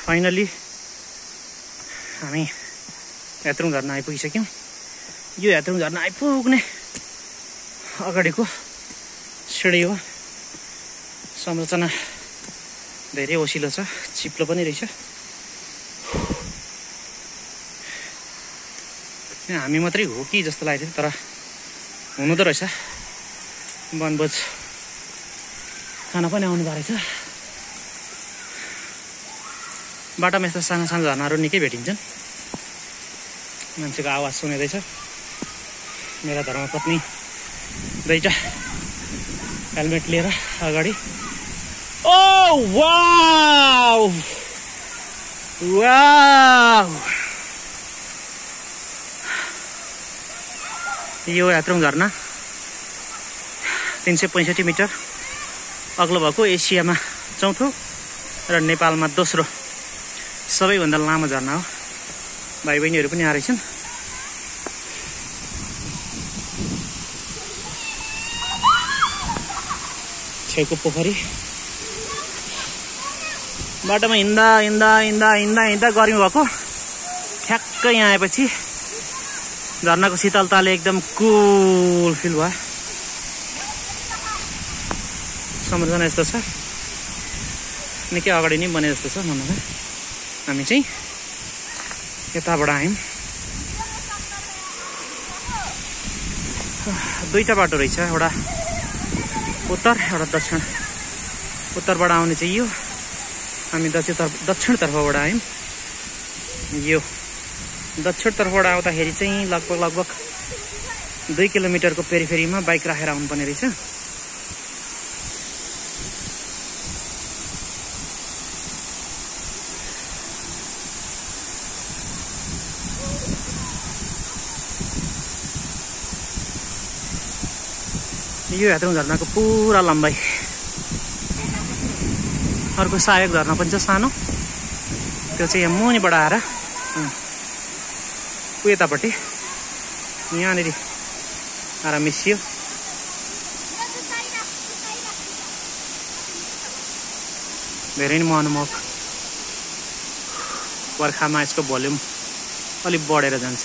Finally हामी यात्रु झरना आइपुगिसक्यौँ। यो यात्रु झरना आइपुग्ने अगाडिको सिँढी हो। संरचना धेरै ओसिलो छ, चिप्लो पनि रहेछ। हामी मात्रै हो कि जस्तो लागेको थियो, तर हुनु त रहेछ। वनभोज खाना पनि आउनु भएको रहेछ। बाटोमा यस्तो सानो सानो झरनाहरू निकै भेटिन्छन्। मान्छेको आवाज सुनिँदैछ। मेरा धर्मपत्नी दुईटा हेलमेट लिएर अगाडि। ओ वाउ वाउ, यो यात्रु झरना 365 मिटर अग्लो भएको एसियामा चौथो र नेपालमा दोस्रो सबैभन्दा लामो झरना हो। भाइ बहिनीहरू पनि आएछन्। छेउको पोखरी। बाटोमा हिँड्दा हिँड्दा हिँड्दा हिँड्दा हिँड्दा गर्मी भएको, ठ्याक्कै यहाँ आएपछि झरनाको शीतलताले एकदम कुल फिल भयो। संरचना यस्तो छ, निकै अगाडि नै बने जस्तो छ। भन्नुमा हामी चाहिँ यताबाट आयौँ। दुईटा बाटो रहेछ, एउटा उत्तर एउटा दक्षिण। उत्तरबाट आउने चाहिँ यो, हामी दक्षिणतर्फबाट आयौँ। यो दक्षिणतर्फबाट आउँदाखेरि चाहिँ लगभग 2 किलोमिटरको पेरिफेरीमा बाइक राखेर आउनुपर्ने रहेछ। यो यात्रु झरनाको पुरा लम्बाइ। अर्को सहायक झरना पनि छ सानो, त्यो चाहिँ यहाँ मुनिबाट आएर यतापट्टि यहाँनिर आएर मिसियो। धेरै नै मनमोहक। बर्खामा यसको भोल्युम अलिक बढेर जान्छ।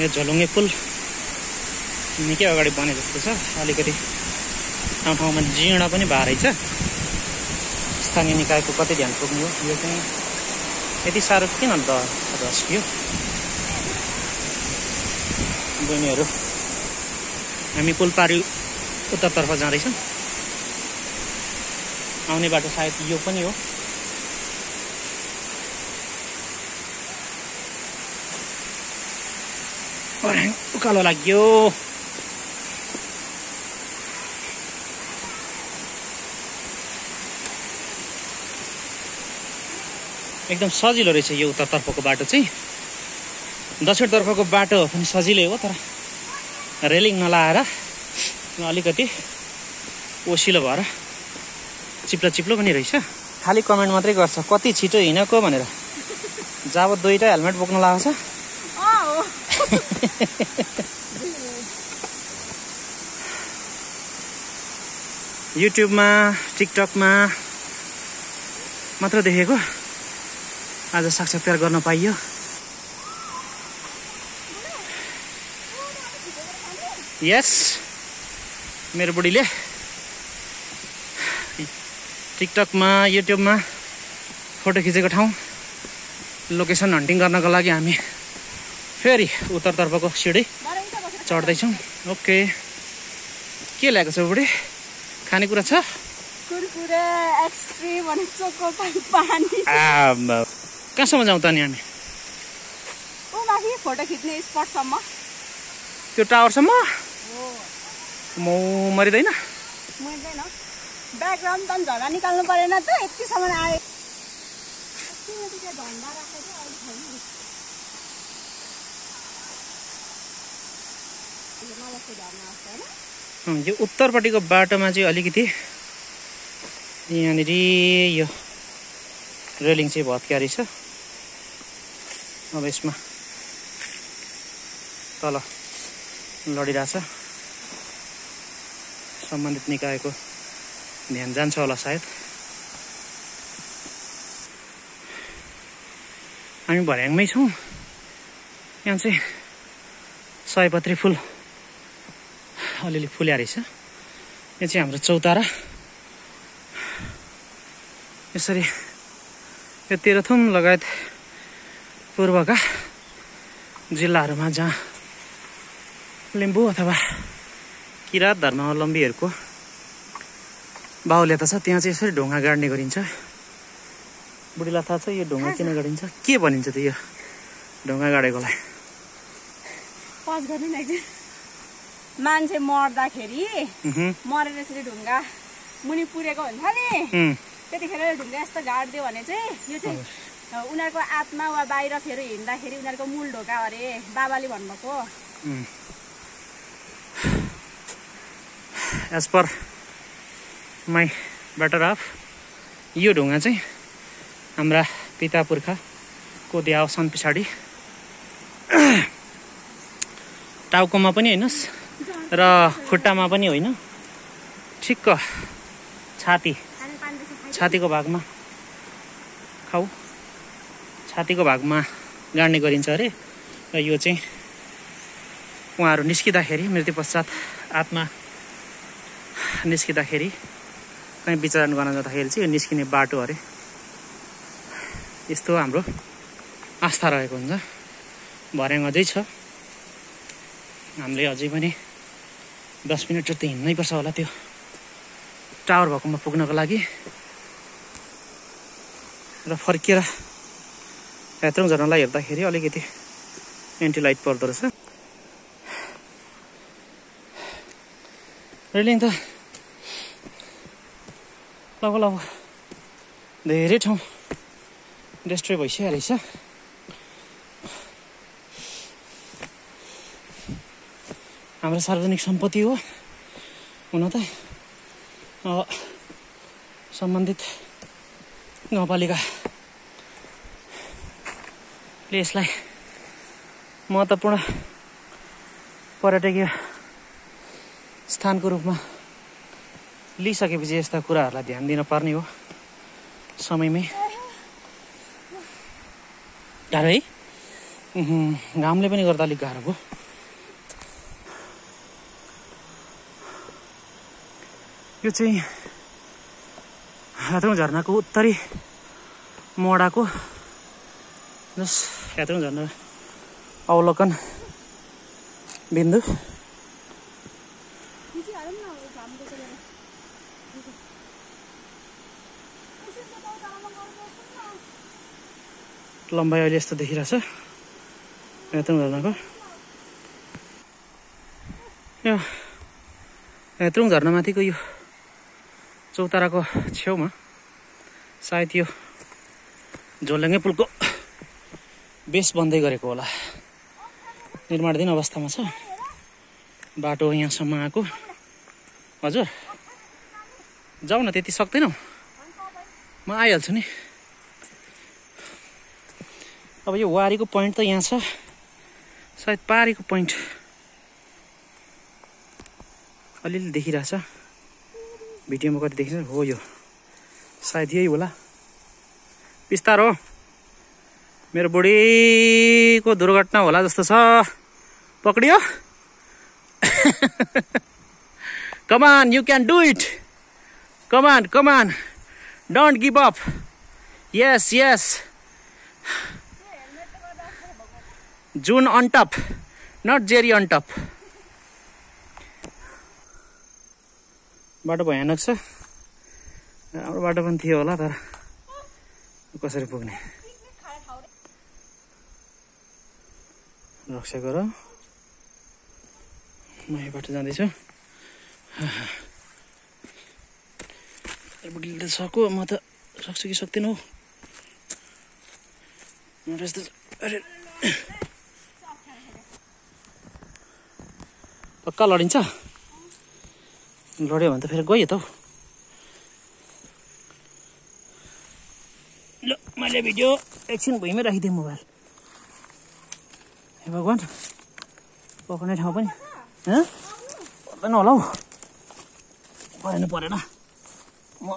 यो झलुङ्गे पुल निकै अगाडि बने जस्तो छ। अलिकति ठाउँ ठाउँमा जीर्ण पनि भएको रहेछ। स्थानीय निकायको कति ध्यान पुग्नु हो। यो चाहिँ यति साह्रो किन धस्कियो। बहिनीहरू हामी पुल पारी उत्तरतर्फ जाँदैछौँ। आउने बाटो सायद यो पनि हो। उकालो लाग्यो। एकदम सजिलो रहेछ यो उत्तरतर्फको बाटो चाहिँ। दक्षिणतर्फको बाटो पनि सजिलै हो, तर रेलिङ नलाएर अलिकति ओसिलो भएर चिप्लो पनि रहेछ। खालि कमेन्ट मात्रै गर्छ कति छिटो हिँडेको भनेर। जब दुईटा हेलमेट बोक्न लागेको छ। युट्युबमा टिकटकमा मात्र देखेको, आज साक्षात्कार गर्न पाइयो। यस, मेरो बुढीले टिकटकमा युट्युबमा फोटो खिचेको ठाउँ लोकेसन हन्टिङ गर्नको लागि हामी फेरि उत्तरतर्फको सिँढी चढ्दैछौँ। ओके, के ल्याएको छ बुढी? खानेकुरा छ? कुरकुरे, आइसक्रिम अनि चोको पानी। कहाँसम्म जाउँ त नि हामी? ओ माथि फोटो खिच्ने स्पटसम्म। त्यो टावरसम्म? म मरिँदैन? मरिँदैन। ब्याकग्राउन्ड त झरा निकाल्नु परेन त, यतिसम्म आयो। झन्डा राखेको अहिले छैन। यो उत्तरपट्टिको बाटोमा चाहिँ अलिकति यहाँनिर यो रेलिङ चाहिँ भत्किया रहेछ। अब यसमा तल लडिरहेछ। सम्बन्धित निकायको ध्यान जान्छ होला सायद। हामी भर्याङमै छौँ। यहाँ चाहिँ सयपत्री फुल अलिअलि फुल्या रहेछ। यो चाहिँ हाम्रो चौतारा। यसरी यो तेह्रथुम लगायत पूर्वका जिल्लाहरूमा जहाँ लिम्बू अथवा किराँत धर्मावलम्बीहरूको बाहुल्यता छ त्यहाँ चाहिँ यसरी ढुङ्गा गाड्ने गरिन्छ। बुढीलाई थाहा छ यो ढुङ्गा किन गाडिन्छ? के भनिन्छ त यो ढुङ्गा गाडेकोलाई? पज गर्नु न एकछिन। मान्छे मर्दाखेरि मरेर यसरी ढुङ्गा मुनि पुरेको हुन्छ नि, त्यतिखेर ढुङ्गा यस्तो गाडिदियो भने चाहिँ यो चाहिँ उनीहरूको आत्मा वा बाहिर फेरि हिँड्दाखेरि उनीहरूको मूल ढोका अरे बाबाले भन्नुभएको। As per my better half यो ढुङ्गा चाहिँ हाम्रा पिता पुर्खाको देहावसान पछाडि टाउकोमा पनि होइन र खुट्टामा पनि होइन, ठिक्क छातीको भागमा छातीको भागमा गाड्ने गरिन्छ अरे। र यो चाहिँ उहाँहरू निस्किँदाखेरि मृत्यु पश्चात आत्मा निस्किँदाखेरि कहीँ विचरण गर्न जाँदाखेरि चाहिँ यो निस्किने बाटो अरे। यस्तो हाम्रो आस्था रहेको हुन्छ। भर्याङ अझै छ। हामीले अझै पनि 10 मिनट जति हिँड्नै पर्छ होला त्यो टावर भएकोमा पुग्नको लागि। र फर्किएर यात्रङ झरनालाई हेर्दाखेरि अलिकति एन्टी लाइट पर्दो रहेछ। रेलिङ त लगभग धेरै ठाउँ डिस्ट्रोय भइसकेको रहेछ। हाम्रो सार्वजनिक सम्पत्ति हो हुन त। सम्बन्धित गाउँपालिकाले यसलाई महत्त्वपूर्ण पर्यटकीय स्थानको रूपमा लिइसकेपछि यस्ता कुराहरूलाई ध्यान दिन पर्ने हो समयमै। गाह्रो है, घामले पनि गर्दा अलिक गाह्रो भयो। यो चाहिँ यात्रङ झरनाको उत्तरी मोडाको जस यात्रङ झरना अवलोकन बिन्दु। लम्बाइ अहिले यस्तो देखिरहेछ यात्रङ झरनाको। यो यात्रङ झरनामाथिको यो चौताराको छेउमा सायद यो झोलङ्गे पुलको बेस बन्दै गरेको होला। निर्माणाधीन अवस्थामा छ। बाटो यहाँसम्म आएको। हजुर जाऊ न, त्यति सक्दैनौ? म आइहाल्छु नि। अब यो वारीको पोइन्ट त यहाँ छ, सायद पारीको पोइन्ट अलिअलि देखिरहेछ। भिडियोमा कति देखिन्छ हो, यो सायद यही होला। बिस्तारो, मेरो बुढीको दुर्घटना होला जस्तो छ। पक्रियो। Come on, you can do it. Come on, don't give up. Yes जुन on top, not Jerry on top. बाटो भयानक छ। राम्रो बाटो पनि थियो होला, तर कसरी पुग्ने? रक्षा गर। म यो बाटो जाँदैछु। बुढीले त सक्यो, म त सक्छु कि सक्दिनँ हौ। पक्का लडिन्छ? लड्यो भने त फेरि गयो त हौ। ल मैले भिडियो एकछिन भुइँमै राखिदिएँ मोबाइल। हे भगवान् पकाउने ठाउँ पनि पर्दैन होला हौ परेन म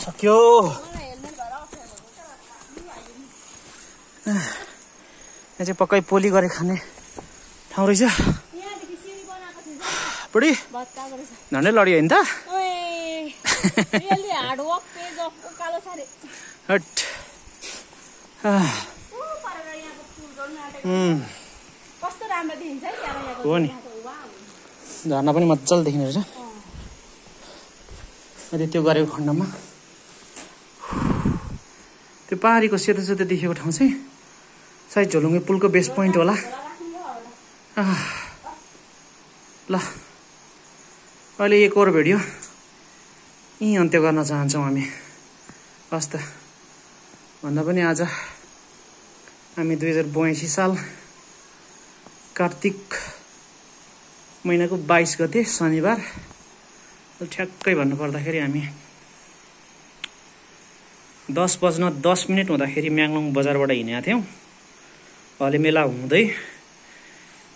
सक्यो यहाँ चाहिँ पक्कै पोली गरे खाने ठाउँ रहेछ बुढी झन्डै लडियो नि त हट हो नि झर्ना पनि मजाले देखिने रहेछ मैले त्यो गरेको खण्डमा त्यो पहाडीको सेतो सेतो देखेको ठाउँ चाहिँ सायद झोलुङ्गे पुलको बेस पोइन्ट होला ल अहिले एक और भिडियो यहीँ अन्त्य गर्न चाहन्छौँ हामी हस् त भन्दा पनि आज हामी 2082 साल कार्तिक महिनाको 22 गते शनिबार ठ्याक्कै भन्नुपर्दाखेरि हामी 10:10 हुँदाखेरि म्याङलोङ बजारबाट हिँडेका थियौँ अहिले मेला हुँदै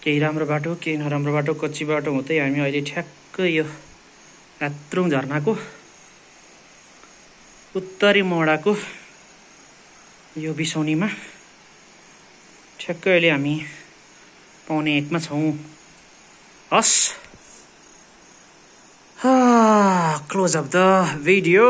केही राम्रो बाटो केही नराम्रो बाटो कच्ची बाटो हुँदै हामी अहिले ठ्याक्कै यो यात्रुङ झरनाको उत्तरी मोडाको यो बिसौनीमा ठ्याक्कै अहिले हामी 1:45 छौँ हस् क्लोज अफ द भिडियो